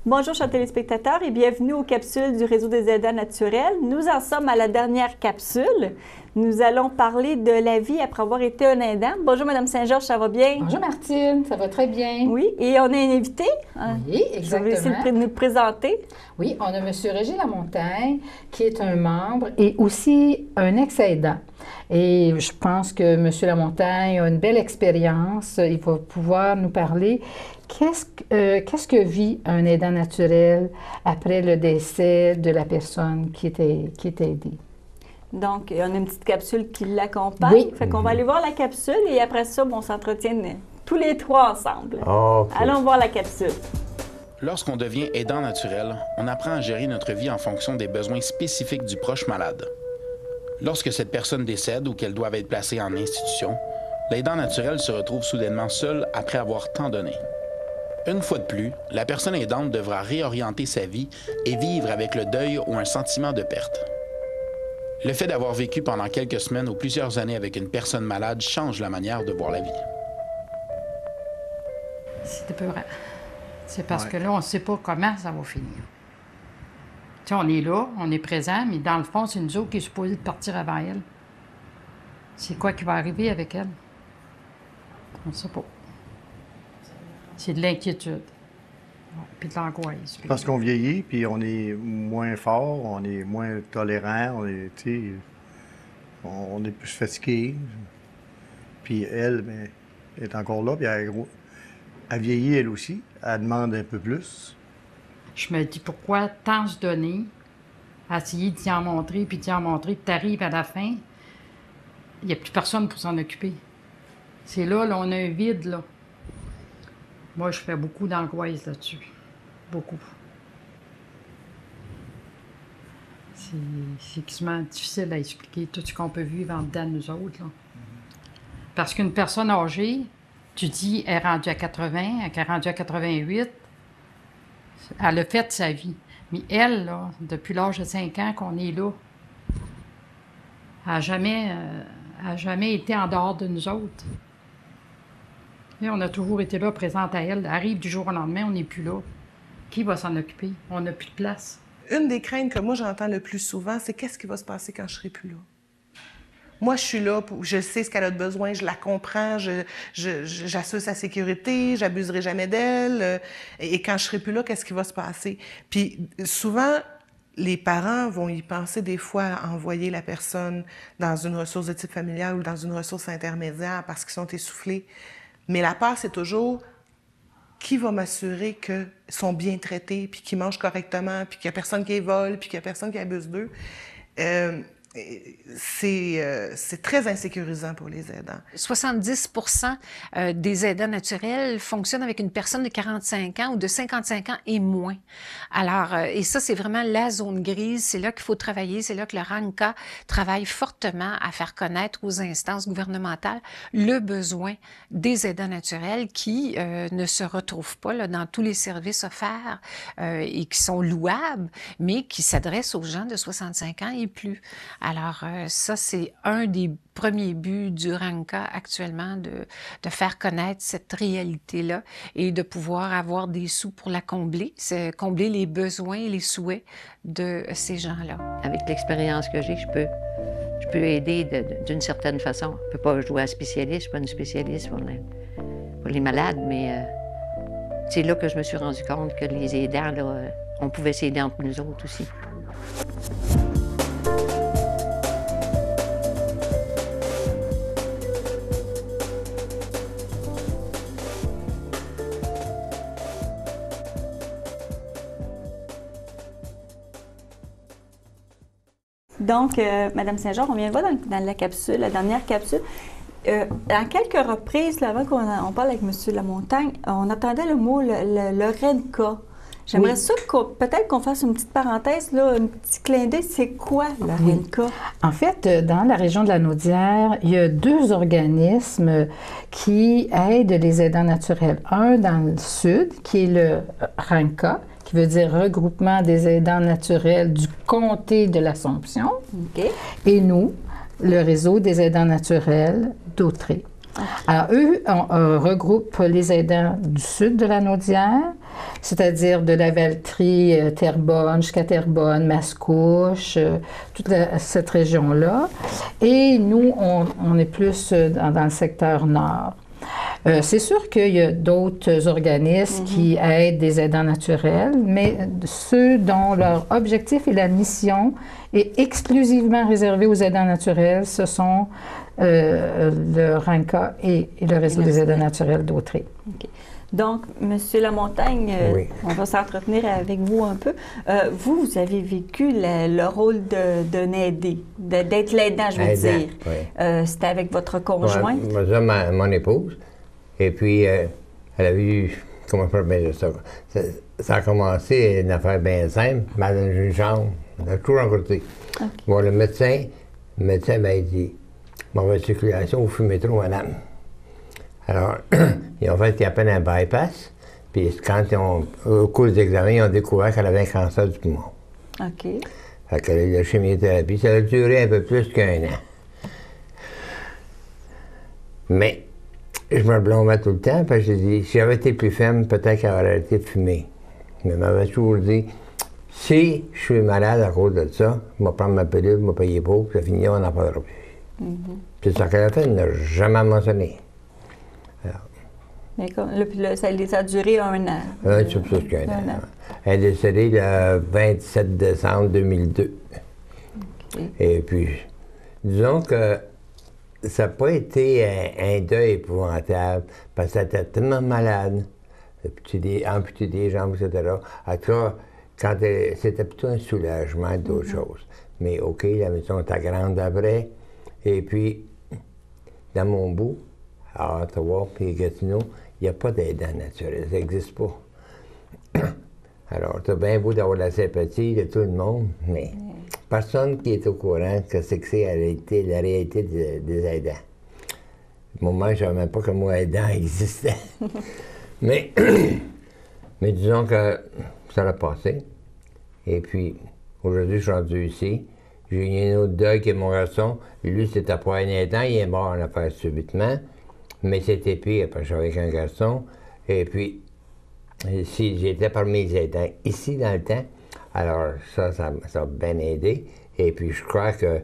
Bonjour chers téléspectateurs et bienvenue aux capsules du Réseau des aidants naturels. Nous en sommes à la dernière capsule. Nous allons parler de la vie après avoir été un aidant. Bonjour Madame Saint-Georges, ça va bien? Bonjour Martine, ça va très bien. Oui, et on a un invité. Oui, exactement. Je vais essayer de nous le présenter. Oui, on a M. Régis Lamontagne, qui est un membre et aussi un ex-aidant. Et je pense que M. Lamontagne a une belle expérience. Il va pouvoir nous parler qu'est-ce que vit un aidant naturel après le décès de la personne qui est aidée. Donc, on a une petite capsule qui l'accompagne. Oui. Fait qu'on va aller voir la capsule et après ça, on s'entretient tous les trois ensemble. Okay. Allons voir la capsule. Lorsqu'on devient aidant naturel, on apprend à gérer notre vie en fonction des besoins spécifiques du proche malade. Lorsque cette personne décède ou qu'elle doit être placée en institution, l'aidant naturel se retrouve soudainement seul après avoir tant donné. Une fois de plus, la personne aidante devra réorienter sa vie et vivre avec le deuil ou un sentiment de perte. Le fait d'avoir vécu pendant quelques semaines ou plusieurs années avec une personne malade change la manière de voir la vie. C'est épeurant. C'est parce que là, on ne sait pas comment ça va finir. Tu sais, on est là, on est présent, mais dans le fond, c'est nous autres qui est supposé de partir avant elle. C'est quoi qui va arriver avec elle? On ne sait pas. C'est de l'inquiétude. Puis de l'angoisse. Parce qu'on vieillit, puis on est moins fort, on est moins tolérant, on est plus fatigué. Puis elle, bien, est encore là, puis elle vieillit elle aussi, elle demande un peu plus. Je me dis, pourquoi tant se donner, essayer de t'y en montrer, puis t'y en montrer, puis t'arrives à la fin, il n'y a plus personne pour s'en occuper. C'est là, on a un vide, là. Moi, je fais beaucoup d'angoisse là-dessus. Beaucoup. C'est quasiment difficile à expliquer tout ce qu'on peut vivre en dedans de nous autres, là. Parce qu'une personne âgée, tu dis, elle est rendue à 80, elle est rendue à 88, elle a fait sa vie. Mais elle, là, depuis l'âge de 5 ans qu'on est là, elle n'a jamais été en dehors de nous autres. Et on a toujours été là, présente à elle. Elle arrive du jour au lendemain, on n'est plus là. Qui va s'en occuper? On n'a plus de place. Une des craintes que moi j'entends le plus souvent, c'est qu'est-ce qui va se passer quand je serai plus là? Moi, je suis là, je sais ce qu'elle a de besoin, je la comprends, j'assure sa sécurité, j'abuserai jamais d'elle. Et quand je serai plus là, qu'est-ce qui va se passer? Puis souvent, les parents vont y penser des fois à envoyer la personne dans une ressource de type familial ou dans une ressource intermédiaire parce qu'ils sont essoufflés. Mais la peur, c'est toujours qui va m'assurer qu'ils sont bien traités, puis qu'ils mangent correctement, puis qu'il n'y a personne qui les vole, puis qu'il n'y a personne qui abuse d'eux. C'est très insécurisant pour les aidants. 70% des aidants naturels fonctionnent avec une personne de 45 ans ou de 55 ans et moins. Alors, et ça, c'est vraiment la zone grise. C'est là qu'il faut travailler. C'est là que le RANCA travaille fortement à faire connaître aux instances gouvernementales le besoin des aidants naturels qui ne se retrouvent pas là, dans tous les services offerts et qui sont louables, mais qui s'adressent aux gens de 65 ans et plus. Alors, ça, c'est un des premiers buts du RANCA actuellement, de faire connaître cette réalité-là et de pouvoir avoir des sous pour la combler, c'est combler les besoins et les souhaits de ces gens-là. Avec l'expérience que j'ai, je peux aider d'une certaine façon. Je ne peux pas jouer à spécialiste, je ne suis pas une spécialiste pour les malades, mais c'est là que je me suis rendu compte que les aidants, là, on pouvait s'aider entre nous autres aussi. Donc, Madame Saint-Georges, on vient de voir dans la capsule, la dernière capsule. À quelques reprises, là, avant qu'on parle avec M. Lamontagne, on entendait le mot le RANCA. J'aimerais ça peut-être qu'on fasse une petite parenthèse, là, un petit clin d'œil. C'est quoi le RANCA? En fait, dans la région de la Naudière, il y a 2 organismes qui aident les aidants naturels. Un dans le sud, qui est le RANCA, qui veut dire Regroupement des aidants naturels du comté de l'Assomption. Okay. Et nous, le réseau des aidants naturels d'Autrey. Alors, eux regroupent les aidants du sud de la Naudière, c'est-à-dire de la Valtrie, Terrebonne, jusqu'à Terrebonne, Mascouche, toute cette région-là. Et nous, on est plus dans le secteur nord. C'est sûr qu'il y a d'autres organismes qui aident des aidants naturels, mais ceux dont leur objectif et la mission est exclusivement réservé aux aidants naturels, ce sont le RANCA et le Réseau des aidants naturels d'Autrey. Okay. Donc, M. Lamontagne, on va s'entretenir avec vous un peu. Vous avez vécu le rôle d'un aidé, d'être l'aidant, je veux dire. Oui. C'était avec votre conjointe? Moi, mon épouse. Et puis, elle a vu, comment je peux dire ça? Ça a commencé une affaire bien simple, mal dans une chambre, on a toujours côté. Okay. Bon, le médecin m'a dit, mauvaise circulation, vous fumez trop, madame. Alors, ils ont fait ce qu'ils appellent un bypass, puis quand au cours des examens, ils ont découvert qu'elle avait un cancer du poumon. OK. Fait qu'elle a eu la chimiothérapie, ça a duré un peu plus qu'1 an. Mais, je me blâmais tout le temps, parce que j'ai dit, si j'avais été plus ferme, peut-être qu'elle aurait arrêté de fumer. Mais elle m'avait toujours dit, si je suis malade à cause de ça, je vais prendre ma pilule, je vais payer pour, puis ça finit, on n'en parlera plus. C'est ça qu'elle a fait, elle n'a jamais mentionné. Alors, mais ça a duré 1 an. Un peu plus qu'1 an. Elle est décédée le 27 décembre 2002. Okay. Et puis, disons que ça n'a pas été un deuil épouvantable, parce qu'elle était tellement malade, amputé des jambes, etc. En tout cas, c'était plutôt un soulagement d'autre chose. Mais OK, la maison était grande après. Et puis, dans mon bout, à Ottawa puis Gatineau, il n'y a pas d'aidant naturel, ça n'existe pas. Alors, tu as bien beau d'avoir la sympathie de tout le monde, mais personne qui est au courant que c'est la réalité des aidants. Moi, je ne savais même pas que le mot aidant existait. mais disons que ça l'a passé. Et puis, aujourd'hui, je suis rendu ici. J'ai eu un autre deuil qui est mon garçon. Lui, c'était pas un aidant, il est mort en affaire subitement. Mais c'était pire parce que j'avais avec un garçon. Et puis, si j'étais parmi les aidants ici dans le temps, alors ça a bien aidé. Et puis, je crois que,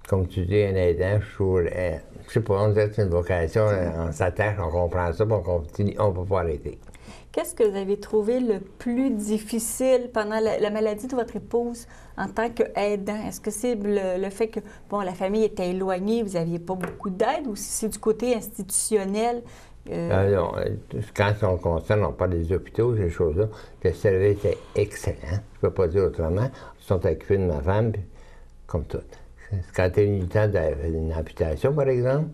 comme tu dis, un aidant, je sais pas, on dirait que c'est une vocation, on s'attache, on comprend ça, puis on continue, on ne peut pas arrêter. Qu'est-ce que vous avez trouvé le plus difficile pendant la maladie de votre épouse en tant qu'aidant? Est-ce que c'est le fait que, bon, la famille était éloignée, vous n'aviez pas beaucoup d'aide, ou si c'est du côté institutionnel? Non, quand on concerne, on parle des hôpitaux, ces choses-là, le service est excellent. Je ne peux pas dire autrement. Ils sont occupés de ma femme, puis, comme tout. Quand tu as eu le temps d'une amputation, par exemple,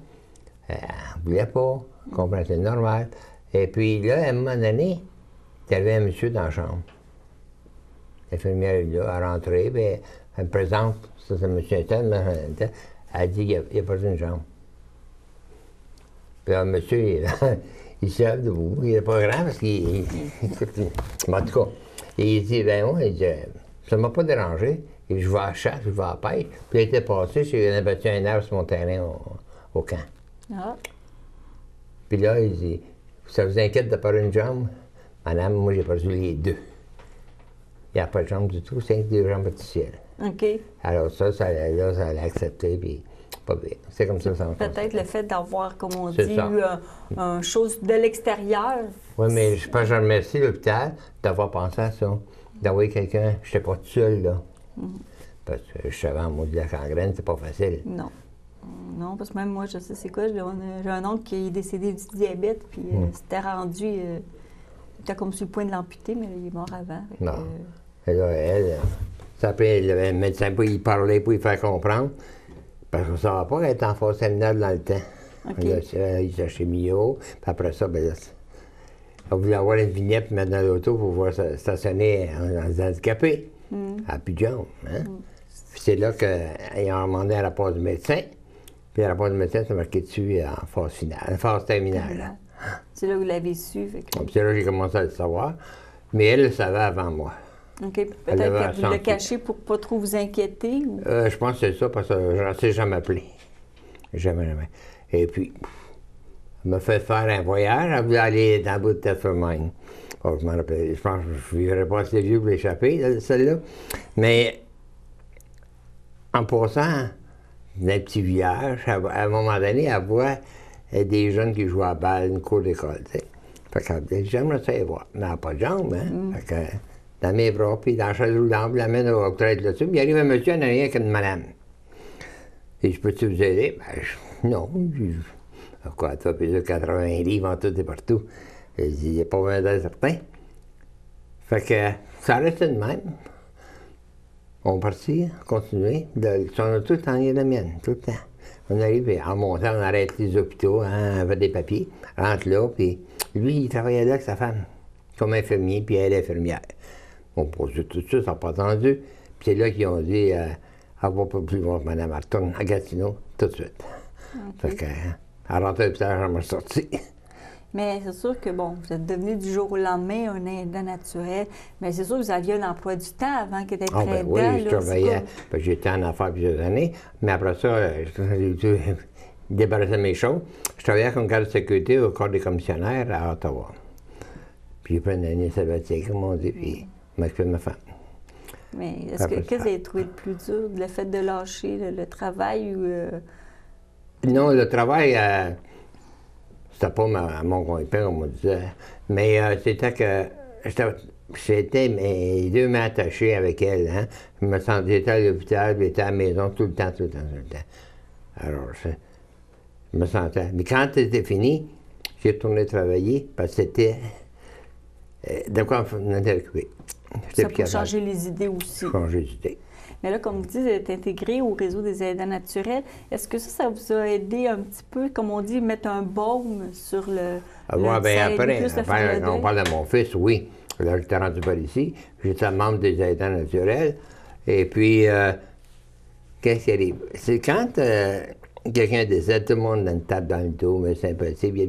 elle ne voulait pas, comprendre, c'est normal. Et puis là, à un moment donné, il y avait un monsieur dans la chambre. L'infirmière est là, elle est rentrée, puis elle me présente, ça c'est monsieur Intel, elle dit qu'il n'y a pas une jambe. Puis là, le monsieur, il se lève debout, il n'est pas grand parce qu'il en tout cas, il dit, ben moi, il dit, ça ne m'a pas dérangé, et je vais à la chasse, je vais à la pêche. Puis il était passé, j'ai abattu un arbre sur mon terrain au camp. Ah. Puis là, il dit, ça vous inquiète de perdre une jambe? Madame, moi, j'ai perdu les deux. Il n'y a pas de jambe du tout, c'est 2 jambes artificielles. OK. Alors ça l'a accepté, puis pas bien. C'est comme ça que ça en fait. Peut-être le fait d'avoir, comme on dit, eu une chose de l'extérieur. Oui, mais je pense que je remercie l'hôpital d'avoir pensé à ça. D'avoir quelqu'un, je n'étais pas tout seul, là. Parce que je savais, moi, de la gangrène, c'est pas facile. Non. Non, parce que même moi, je sais c'est quoi. J'ai un oncle qui est décédé du diabète, puis c'était rendu... il était comme sur le point de l'amputer, mais il est mort avant. Non. Et là, il y avait un médecin pour y parler, pour y faire comprendre. Parce qu'on ne savait pas qu'elle était en phase terminale dans le temps. Okay. Là, il s'est chez Mio, puis après ça, ben là, on voulait avoir une vignette pour mettre dans l'auto pour pouvoir stationner en handicapé, à plus de jambes. Hein? Puis c'est là qu'ils ont demandé un rapport du médecin. Puis le rapport du médecin, c'est marqué dessus en phase finale, en phase terminale. C'est là où vous l'avez su. C'est là que j'ai commencé à le savoir. Mais elle le savait avant moi. OK. Peut-être qu'elle vous l'a caché pour ne pas trop vous inquiéter? Ou... je pense que c'est ça, parce que je ne sais jamais appelé. Jamais. Et puis, Elle m'a fait faire un voyage. Elle voulait aller dans le bout de Tessermine. Oh, je m'en rappelle. Je pense que je ne vivrais pas assez vieux pour l'échapper, celle-là. Mais en passant dans un petit village, à un moment donné, elle voit des jeunes qui jouent à la balle, une cour d'école. Fait qu'elle dit, j'aimerais ça y voir. Mais elle n'a pas de jambes, hein? Fait que, dans mes bras, puis dans la chaise roulante, la main au traître là-dessus. Puis il arrive un monsieur en arrière avec une madame. Et je peux-tu vous aider? Ben, non. Quoi, toi, puis 80 livres en tout et partout. Il n'y a pas besoin d'être certain. Fait que ça restait de même. On partit, continuer. Son auto tout en est la mienne, tout le temps. On arrive, en montant, on arrête les hôpitaux, hein, avec des papiers. Rentre là, puis lui, il travaillait là avec sa femme, comme infirmier, puis elle est infirmière. On posait tout ça, ça n'a pas attendu. Puis c'est là qu'ils ont dit, elle va pas plus voir Mme Arton à Gatineau, tout de suite. Fait que, elle rentrait à l'hôpital, elle m'a sorti. Mais c'est sûr que, bon, vous êtes devenu du jour au lendemain un aidant naturel, mais c'est sûr que vous aviez un emploi du temps avant que d'être aidant. Oui, là, je travaillais, j'étais en affaires plusieurs années, mais après ça, j'ai dû débarrasser mes choses. Je travaillais comme garde de sécurité au corps des commissionnaires à Ottawa. Puis j'ai pris une année sabbatique, comme on dit, puis je m'occupais de ma femme. Mais est-ce que vous avez trouvé le plus dur, le fait de lâcher le travail ou... Non, le travail... C'était pas mon compagnon, comme on disait. Mais c'était que j'étais mes deux mains attachées avec elle. Hein? Je me sentais, j'étais à l'hôpital, j'étais à la maison tout le temps. Alors, je me sentais. Mais quand c'était fini, j'ai retourné travailler parce que c'était de quoi on était occupé. Ça pour changer les idées aussi. Changer les idées. Mais là, comme vous dites, vous êtes intégré au réseau des aidants naturels. Est-ce que ça vous a aidé un petit peu, comme on dit, mettre un baume sur le bien après, on parle de mon fils, oui. Là, j'étais rendu par ici. J'étais membre des aidants naturels. Et puis, qu'est-ce qui arrive? C'est quand quelqu'un décède, tout le monde a une tape dans le dos, mais sympathie, bien.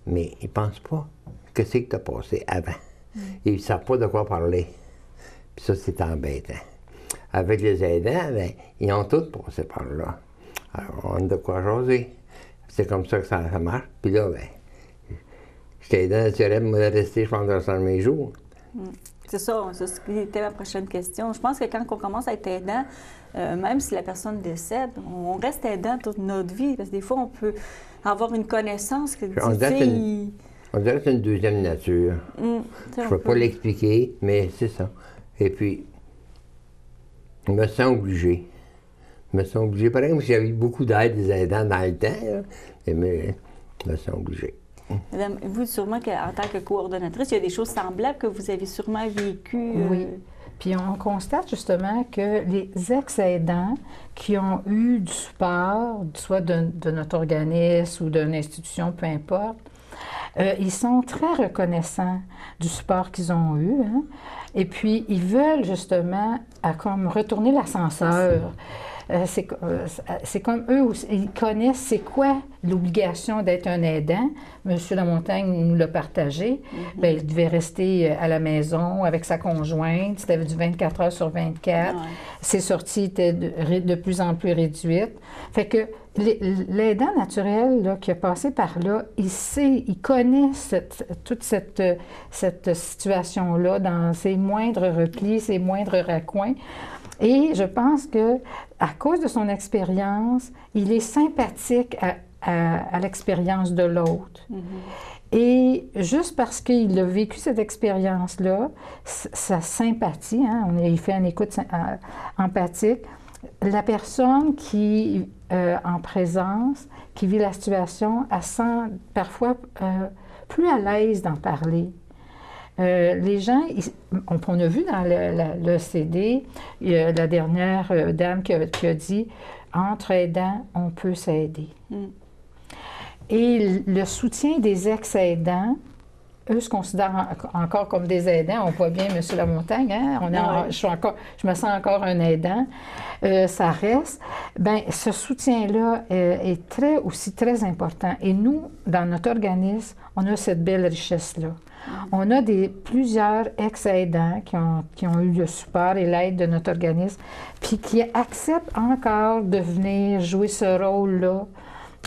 Mais ils ne pensent pas. Qu'est-ce que tu as passé avant? Ils ne savent pas de quoi parler. Puis ça, c'est embêtant. Avec les aidants, bien, ils ont tous passé par là. Alors, on a de quoi jaser. C'est comme ça que ça marche. Puis là, bien, j'étais aidant naturel, moi, de rester, je pense, dans mes jours. C'est ça, c'est ce qui était ma prochaine question. Je pense que quand on commence à être aidant, même si la personne décède, on reste aidant toute notre vie. Parce que des fois, on peut avoir une connaissance que on dirait que c'est une deuxième nature. Je ne peux pas l'expliquer, mais c'est ça. Et puis, je me sens obligé. Pareil, comme si j'avais eu beaucoup d'aide des aidants dans le temps, là, mais je me sens obligé. Madame, vous, sûrement qu'en tant que coordonnatrice, il y a des choses semblables que vous avez sûrement vécues. Oui. Puis on constate justement que les ex-aidants qui ont eu du support, soit de notre organisme ou d'une institution, peu importe, ils sont très reconnaissants du support qu'ils ont eu. Hein? Et puis, ils veulent justement comme retourner l'ascenseur. C'est comme eux aussi, ils connaissent c'est quoi l'obligation d'être un aidant. Monsieur Lamontagne nous l'a partagé. Bien, il devait rester à la maison avec sa conjointe. C'était du 24 heures sur 24. Ses sorties étaient de plus en plus réduites. Fait que l'aidant naturel là, qui a passé par là, il connaît toute cette situation-là dans ses moindres replis, ses moindres raccoins. Et je pense que à cause de son expérience, il est sympathique à l'expérience de l'autre. Et juste parce qu'il a vécu cette expérience-là, sa sympathie, hein, il fait une écoute empathique, la personne qui, en présence, qui vit la situation, elle sent parfois plus à l'aise d'en parler. Les gens, on a vu dans le CD, la dernière dame qui a dit « Entre aidants, on peut s'aider ». Et le soutien des ex-aidants, eux se considèrent encore comme des aidants. On voit bien M. Lamontagne, hein? Je me sens encore un aidant. Ça reste. Bien, ce soutien-là est aussi très important. Et nous, dans notre organisme, on a cette belle richesse-là. On a plusieurs ex-aidants qui ont eu le support et l'aide de notre organisme, puis qui acceptent encore de venir jouer ce rôle-là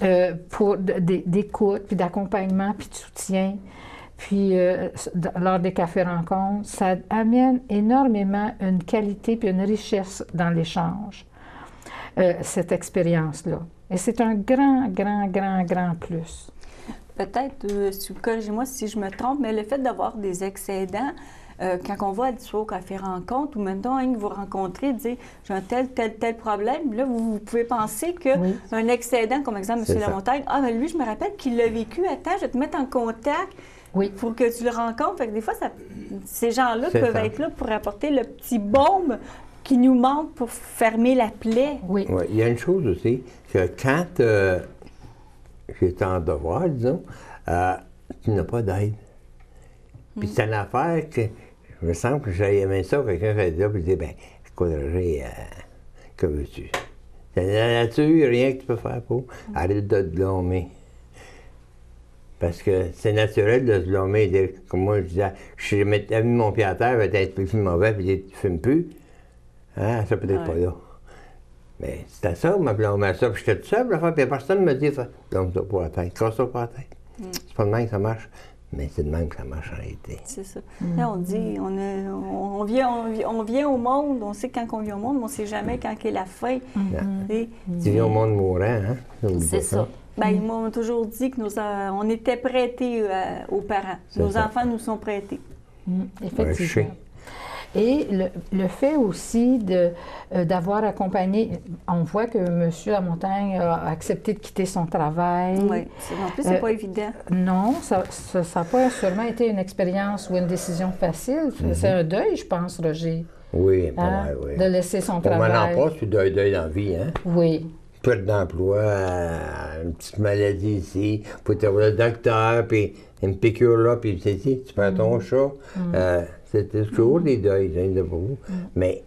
d'écoute, puis d'accompagnement, puis de soutien. Puis, lors des cafés-rencontres, ça amène énormément une qualité puis une richesse dans l'échange, cette expérience-là. Et c'est un grand, grand, grand, grand plus. Peut-être, corrigez-moi si je me trompe, mais le fait d'avoir des excédents, quand on va soit au café-rencontre ou maintenant que vous rencontrez, dire j'ai un tel problème, là, vous pouvez penser qu'un excédent, comme exemple, M. Lamontagne, ben lui, je me rappelle qu'il l'a vécu, attends, je vais te mettre en contact. Oui. Pour que tu le rencontres. Fait que des fois, ces gens-là peuvent être là pour apporter le petit baume qui nous manque pour fermer la plaie. Oui. Ouais, il y a une chose aussi, que quand j'étais en devoir, disons, tu n'as pas d'aide. Puis c'est une affaire que, je me sens que j'avais aimé ça, quelqu'un qui était là, puis dit, ben, écoute, Roger, que veux-tu? C'est la nature, rien que tu peux faire pour. Arrête de te blâmer. Parce que c'est naturel de se blâmer. Comme moi, je disais, je m'étais mis mon pied à terre, peut-être plus mauvais, puis tu ne fumes plus. Ah, ça peut-être pas là. Mais c'était ça, ma blâmé ça, puis j'étais tout seul, puis personne ne me dit, blâme-toi pas la tête, casse-toi pas la tête. C'est pas de même que ça marche, mais c'est de même que ça marche en réalité. C'est ça. Là, on dit, on vient au monde, on sait quand on vient au monde, mais on ne sait jamais quand est la fin. Tu viens au monde mourant, hein? C'est ça. Ben, ils m'ont toujours dit que on était prêtés aux parents. Nos enfants nous sont prêtés. Effectivement. Et le fait aussi d'avoir accompagné, on voit que M. Lamontagne a accepté de quitter son travail. Oui, en plus, c'est pas évident. Non, ça n'a pas sûrement été une expérience ou une décision facile. C'est un deuil, je pense, Roger. Oui, oui. De laisser son travail. On m'en passe, tu deuil dans la vie, hein? Oui. Perte d'emploi, une petite maladie ici, faut te voir le docteur, puis une piqûre là, puis tu perds ton chat. C'est toujours des deuils, de vous. Mais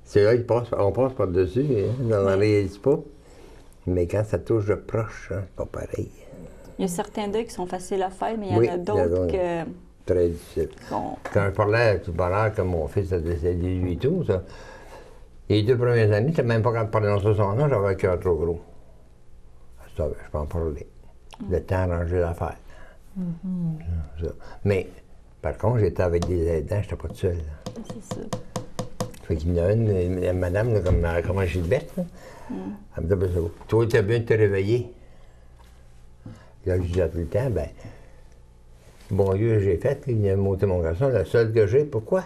c'est là on passe par-dessus, hein, on n'en réalise pas. Mais quand ça touche de proche, hein, c'est pas pareil. Il y a certains deuils qui sont faciles à faire, mais il y en a d'autres que... Très difficile. Quand je parlais tout à l'heure que mon fils a décédé 18 ans, ça, les 2 premières années, je n'étais même pas capable de prononcer son nom, j'avais un cœur trop gros. Ça, je peux en parler. Le temps a arrangé l'affaire. Mais, par contre, j'étais avec des aidants, je n'étais pas tout seul. C'est ça. Fait qu'il y en a une madame, là, comme Gilberte, là, elle me dit, toi, tu as bien de te réveiller. Là, je disais tout le temps, ben, bon Dieu, j'ai fait, il vient de monter mon garçon, la seule que j'ai, pourquoi?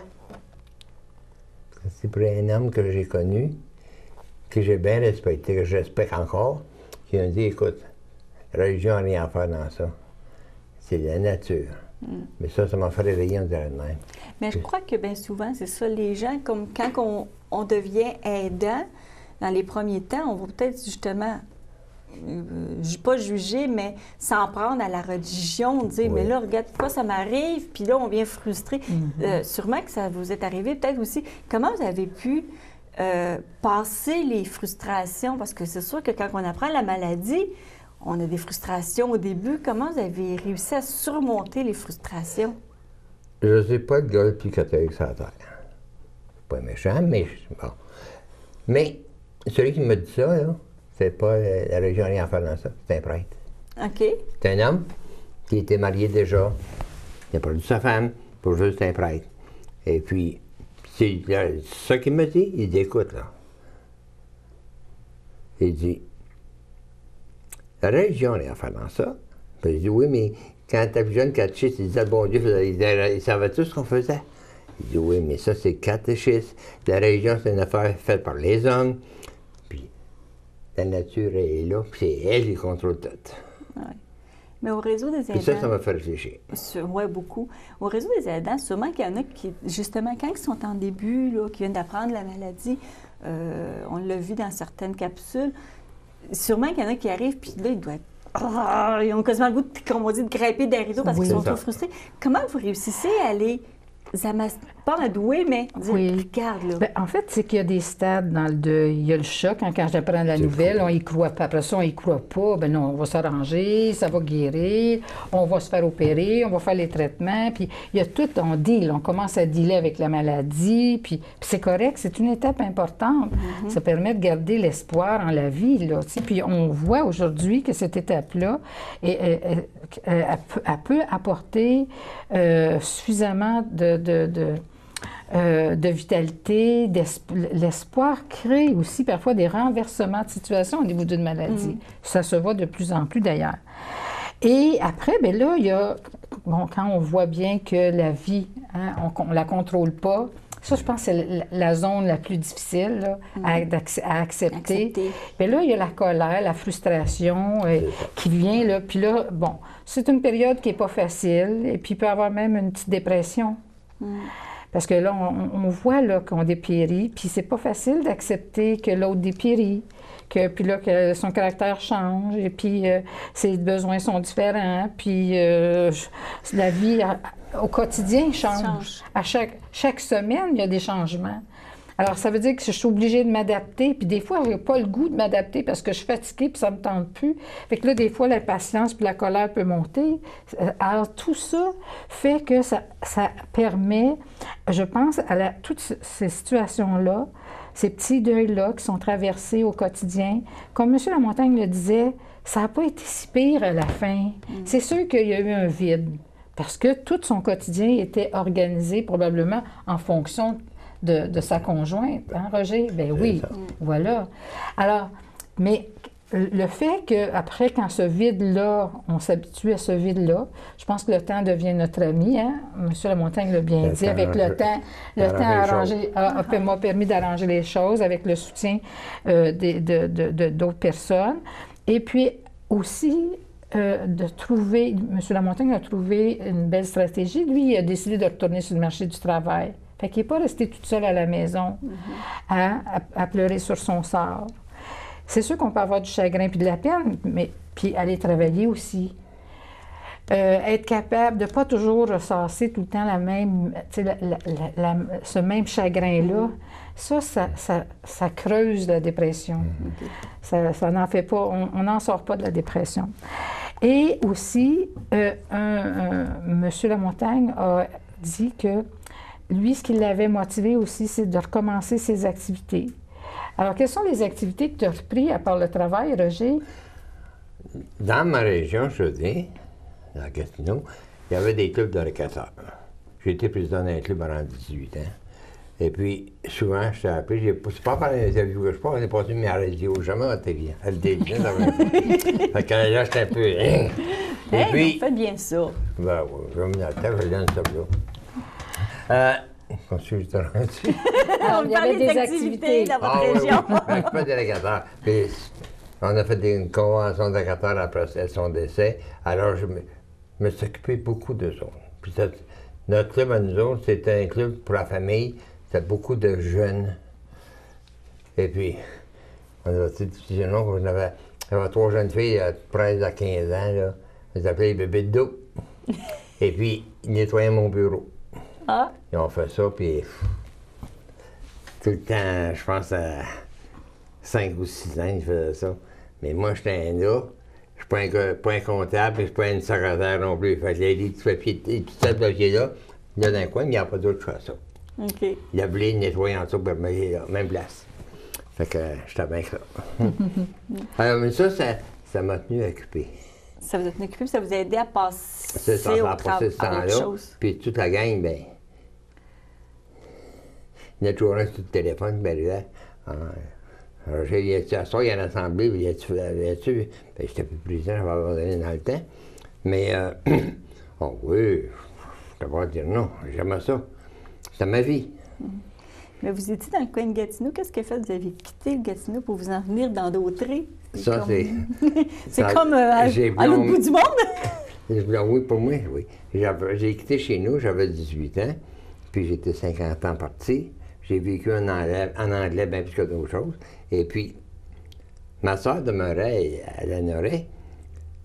C'est pour un homme que j'ai connu, que j'ai bien respecté, que je respecte encore, qui m'a dit, écoute, la religion n'a rien à faire dans ça. C'est la nature. Mais ça m'a fait réveiller, on dirait de même. Mais je crois que bien souvent, c'est ça, les gens, comme quand on devient aidant, dans les premiers temps, on va peut-être justement, pas juger, mais s'en prendre à la religion, dire, mais là, regarde, pourquoi ça m'arrive, puis là, on vient frustré. Sûrement que ça vous est arrivé, peut-être aussi. Comment vous avez pu passer les frustrations? Parce que c'est sûr que quand on apprend la maladie, on a des frustrations au début. Comment vous avez réussi à surmonter les frustrations? Je ne sais pas le gars le plus catholique sur la terre. Pas méchant, mais bon. Mais celui qui m'a dit ça, là, c'est pas la religion n'a rien à faire dans ça. C'est un prêtre. OK. C'est un homme qui était marié déjà. Il a perdu sa femme pour juste un prêtre. Et puis, c'est ça qu'il me dit. Il dit, écoute, là. Il dit, la religion n'a rien à faire dans ça. Puis il dit, oui, mais quand t'es plus jeune, catéchiste, il disait, bon Dieu, il savait tout ce qu'on faisait. Il dit, oui, mais ça, c'est catéchiste. La religion, c'est une affaire faite par les hommes. Puis, la nature est là, puis c'est elle qui contrôle tout. Oui. Mais au réseau des aidants... Puis ça m'a fait réfléchir. Oui, beaucoup. Au réseau des aidants, sûrement qu'il y en a qui, justement, quand ils sont en début, là, qui viennent d'apprendre la maladie, on l'a vu dans certaines capsules, sûrement qu'il y en a qui arrivent, puis là, ils doivent être... ils ont quasiment le goût, comme on dit, de grimper des rideaux parce qu'ils sont trop frustrés. Comment vous réussissez à les pas amadoué, mais dire, Oui. regarde, là. Ben, en fait, c'est qu'il y a des stades dans le deuil. Il y a le choc, hein, quand j'apprends la nouvelle, on y croit pas. Après ça, on y croit pas. Ben non, on va s'arranger, ça va guérir, on va se faire opérer, on va faire les traitements. Puis il y a tout, on deal, on commence à dealer avec la maladie. Puis c'est correct, c'est une étape importante. Ça permet de garder l'espoir en la vie, là. Tu sais. Puis on voit aujourd'hui que cette étape-là, elle peut apporter suffisamment de vitalité, l'espoir crée aussi parfois des renversements de situation au niveau d'une maladie. Ça se voit de plus en plus d'ailleurs. Et après, bien là, il y a, bon, quand on voit bien que la vie, hein, on ne la contrôle pas, ça, je pense que c'est la zone la plus difficile là, à accepter. Bien là, il y a la colère, la frustration qui vient, là. Puis là, bon, c'est une période qui n'est pas facile, et puis il peut y avoir même une petite dépression. Parce que là, on voit là, qu'on dépérit, puis c'est pas facile d'accepter que l'autre dépérit, puis là, que son caractère change, et puis ses besoins sont différents, puis la vie au quotidien change. À chaque semaine, il y a des changements. Alors, ça veut dire que je suis obligée de m'adapter, puis des fois, je n'ai pas le goût de m'adapter parce que je suis fatiguée, puis ça ne me tente plus. Fait que là, des fois, l'impatience puis la colère peut monter. Alors, tout ça fait que ça permet, je pense, à toutes ces situations-là, ces petits deuils-là qui sont traversés au quotidien. Comme M. Lamontagne le disait, ça n'a pas été si pire à la fin. C'est sûr qu'il y a eu un vide, parce que tout son quotidien était organisé probablement en fonction de sa conjointe, hein, Roger? Ben oui, voilà. Alors, mais le fait qu'après, quand ce vide-là, on s'habitue à ce vide-là, je pense que le temps devient notre ami, hein? M. Lamontagne l'a bien dit, avec le temps m'a permis d'arranger les choses avec le soutien d'autres personnes. Et puis aussi, de trouver, M. Lamontagne a trouvé une belle stratégie. Lui, il a décidé de retourner sur le marché du travail. Fait qu'il n'est pas resté toute seule à la maison à pleurer sur son sort. C'est sûr qu'on peut avoir du chagrin puis de la peine, mais puis aller travailler aussi. Être capable de ne pas toujours ressasser tout le temps ce même chagrin-là, ça creuse la dépression. Ça n'en fait pas, on n'en sort pas de la dépression. Et aussi, M. Lamontagne a dit que lui, ce qui l'avait motivé aussi, c'est de recommencer ses activités. Alors, quelles sont les activités que tu as reprises à part le travail, Roger? Dans ma région, je dis, dans Gatineau, il y avait des clubs de récateurs. J'ai été président d'un club pendant 18 ans. Et puis, souvent, je t'ai appelé, c'est pas par les interviews que je parle, on est passé à la radio, jamais à la télé. À la télé, fait que là, j'étais un peu... Et puis... Faites bien ça. Ben oui, je vais me mettre la tête, je donne ça là. Continue, je te rendu. On parlait des activités dans votre région. Oui. Je suis pas délégataire. Puis, on a fait une convention de délégataire après son décès. Alors, je me suis occupé beaucoup de ça. Puis, notre club à nous autres, c'était un club pour la famille. C'était beaucoup de jeunes. Et puis, on a fait des on avait 3 jeunes filles de 13 à 15 ans. Là. Elles s'appelaient les bébés de dos. Et puis, ils nettoyaient mon bureau. Ils ont fait ça, puis tout le temps, je pense à 5 ou 6 ans, ils faisaient ça. Mais moi, j'étais un gars, je suis pas un comptable, mais je suis pas une secrétaire non plus. Fait que les petits papiers, tout ça papier-là, il y a dans un coin, mais il n'y a pas d'autre chose à ça. OK. Il a voulu nettoyer en dessous, même place. Fait que j'étais bien que ça. Alors, mais ça m'a tenu occupé. Ça vous a tenu occupé, puis ça vous a aidé à passer à autre chose. Puis toute la gang, bien, il y a toujours un sur le téléphone, bien là. Roger, il y a-tu à ça, il y a une assemblée, il y a-tu? Ben, j'étais plus président, j'avais abandonné dans le temps. Mais, oh oui, je ne peux pas dire non, j'aimais ça. C'était ma vie. Mais vous étiez dans le coin de Gatineau, qu'est-ce qui a fait? Vous avez quitté le Gatineau pour vous en venir dans Dautré? Ça, c'est... C'est comme à l'autre bout du monde? Oui, pour moi, oui. J'ai quitté chez nous, j'avais 18 ans, puis j'étais 50 ans parti. J'ai vécu en anglais bien plus que d'autres choses. Et puis, ma soeur demeurait à Lanoraie,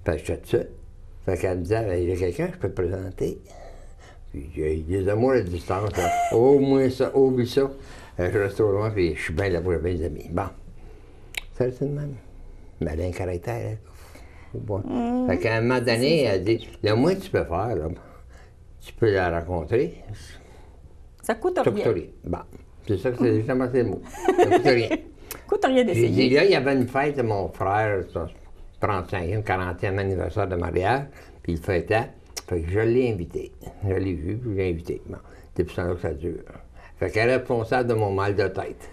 parce que j'étais toute seule. Fait qu'elle me disait, il y a quelqu'un, je peux te présenter. Puis j'ai des amours à distance. Là. Au moins ça, oublie ça. Je reste au loin, puis je suis bien là pour les amis. Bon. Ça, c'est le même. Mais elle a un caractère. Bon. Fait qu'à un moment donné, elle dit, le moins que tu peux faire, là, tu peux la rencontrer. Ça coûte Ça rien. coûte rien. Bon. C'est ça que c'est justement le mot. Ça coûte rien. Coûte rien J'ai dit, d'essayer. là, il y avait une fête de mon frère, son 35e, 40e anniversaire de mariage, puis il fêtait. Fait que je l'ai invité. Je l'ai vu, puis je l'ai invité. Bon. Depuis ce temps-là que ça dure. Fait qu'elle est responsable de mon mal de tête.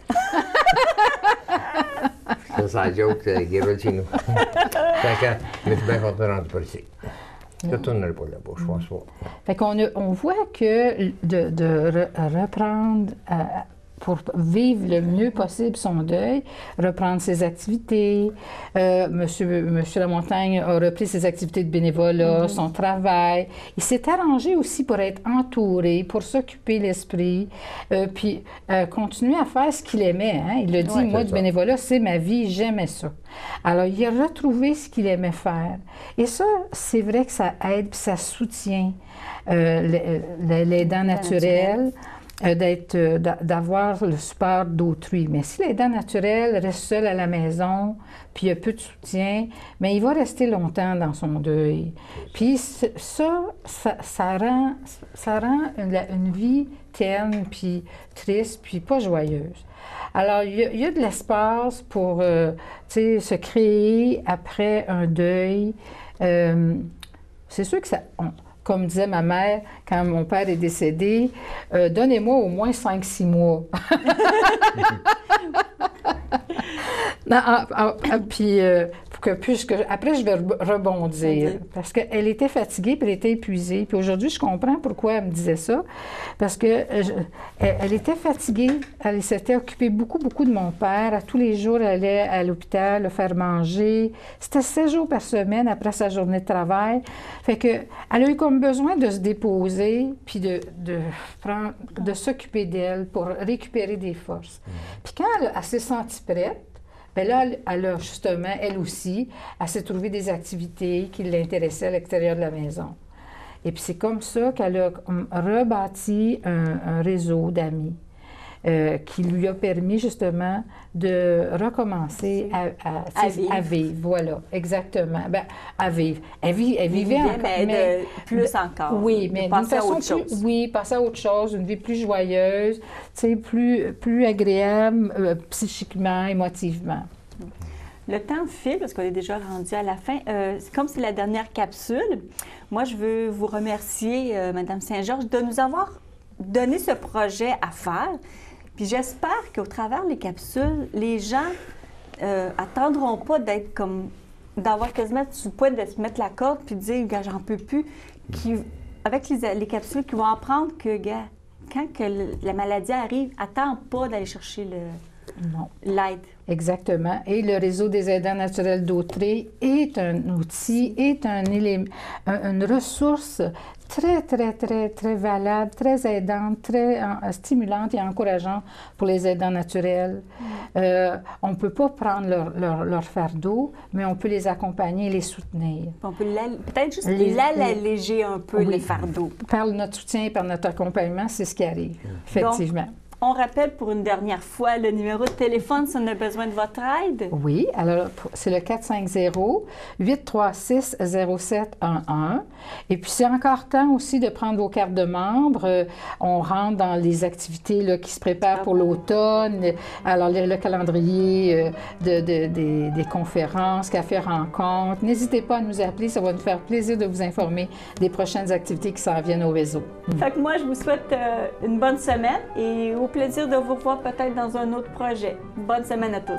Ça, c'est la joke qui roule chez nous. Fait que, mais je suis bien content de rentrer par ici. Je ne retournerai pas là-bas, je pense pas. Fait qu'on voit que de reprendre, pour vivre le mieux possible son deuil, reprendre ses activités. Monsieur Lamontagne a repris ses activités de bénévolat, son travail. Il s'est arrangé aussi pour être entouré, pour s'occuper l'esprit, puis continuer à faire ce qu'il aimait. Hein? Il a dit, moi, du bénévolat, c'est ma vie, j'aimais ça. Alors, il a retrouvé ce qu'il aimait faire. Et ça, c'est vrai que ça aide, puis ça soutient l'aidant naturel. D'avoir le support d'autrui. Mais si l'aidant naturel reste seul à la maison, puis il y a peu de soutien, mais il va rester longtemps dans son deuil. Puis ça rend une vie terne, puis triste, puis pas joyeuse. Alors, il y a de l'espace pour se créer après un deuil. C'est sûr que ça... Comme disait ma mère, quand mon père est décédé, donnez-moi au moins 5-6 mois. Puis, après, je vais rebondir. Parce qu'elle était fatiguée, puis elle était épuisée. Puis aujourd'hui, je comprends pourquoi elle me disait ça. Parce que elle était fatiguée. Elle s'était occupée beaucoup de mon père. À tous les jours, elle allait à l'hôpital le faire manger. C'était 7 jours par semaine après sa journée de travail. Fait que elle a eu comme besoin de se déposer, puis de s'occuper d'elle pour récupérer des forces. Puis quand elle s'est sentie prête, bien là, elle a justement, elle aussi, elle s'est trouvé des activités qui l'intéressaient à l'extérieur de la maison. Et puis c'est comme ça qu'elle a rebâti un réseau d'amis qui lui a permis justement de recommencer à vivre. Voilà, exactement. Ben, à vivre. Elle vivait encore. Mais plus encore. Oui, mais d'une façon passer à autre chose, une vie plus joyeuse, plus agréable psychiquement, émotivement. Le temps file, parce qu'on est déjà rendu à la fin. C'est comme c'est la dernière capsule. Moi, je veux vous remercier, Mme Saint-Georges, de nous avoir donné ce projet à faire. Puis j'espère qu'au travers des capsules, les gens attendront pas d'être comme, d'avoir quasiment sur le point de se mettre la corde puis de dire, gars, j'en peux plus. Avec les capsules, qui vont apprendre que, gars, quand la maladie arrive, attends pas d'aller chercher l'aide. Exactement. Et le réseau des aidants naturels d'Autrey est un outil, est une ressource très, très, très, très valable, très aidante, très stimulante et encourageante pour les aidants naturels. On ne peut pas prendre leur fardeau, mais on peut les accompagner et les soutenir. On peut peut-être juste l'alléger un peu, les fardeaux. Par notre soutien et par notre accompagnement, c'est ce qui arrive, effectivement. Donc, on rappelle pour une dernière fois le numéro de téléphone si on a besoin de votre aide. Oui, alors c'est le 450-836-0711. Et puis c'est encore temps aussi de prendre vos cartes de membres. On rentre dans les activités là, qui se préparent pour l'automne. Alors le calendrier des conférences, cafés, rencontres. N'hésitez pas à nous appeler, ça va nous faire plaisir de vous informer des prochaines activités qui s'en viennent au réseau. Fait que moi, je vous souhaite une bonne semaine et au plaisir de vous voir peut-être dans un autre projet. Bonne semaine à tous.